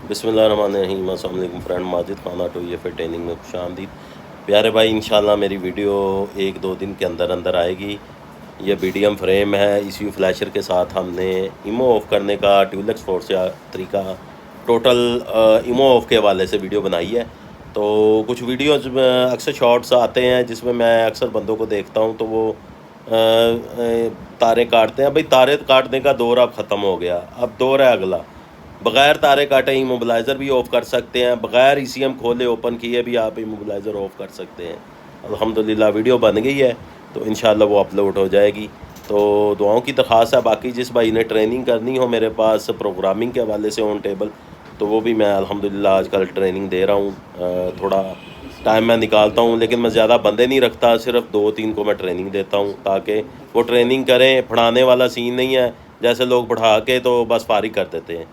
بسم اللہ الرحمن الرحیم۔ السلام علیکم فرینڈ، ماجد خان آٹو یہ پھر ٹریننگ میں خوش آمدید۔ پیارے بھائی، انشاءاللہ میری ویڈیو 1-2 دن کے اندر آئے گی۔ یہ BDM فریم ہے، ECU فلیشر کے ساتھ ہم نے ایمو آف کرنے کا ٹیولکس فورس سے طریقہ ٹوٹل ایمو آف کے حوالے سے ویڈیو بنائی ہے۔ تو کچھ ویڈیوز اکثر شارٹس آتے ہیں جس میں میں اکثر بندوں کو دیکھتا ہوں تو وہ تارے کاٹتے ہیں۔ بھئی تارے کاٹنے کا دور اب ختم ہو گیا، اب دور ہے اگلا۔ بغیر تارے کاٹے ایموبلائزر بھی آف کر سکتے ہیں، بغیر ECM کھولے اوپن کیے بھی آپ ایموبلائزر آف کر سکتے ہیں۔ الحمدللہ ویڈیو بن گئی ہے تو انشاءاللہ وہ اپلوڈ ہو جائے گی۔ تو دعاؤں کی درخواست ہے، باقی جس بھائی نے ٹریننگ کرنی ہو میرے پاس پروگرامنگ کے حوالے سے آن ٹیبل، تو وہ بھی میں الحمدللہ آج کل ٹریننگ دے رہا ہوں۔ تھوڑا ٹائم میں نکالتا ہوں، لیکن میں زیادہ بندے نہیں رکھتا، صرف 2-3 کو میں ٹریننگ دیتا ہوں تاکہ وہ ٹریننگ کریں۔ پڑھانے والا سین نہیں ہے، جیسے لوگ پڑھا کے تو بس فارغ کر دیتے ہیں۔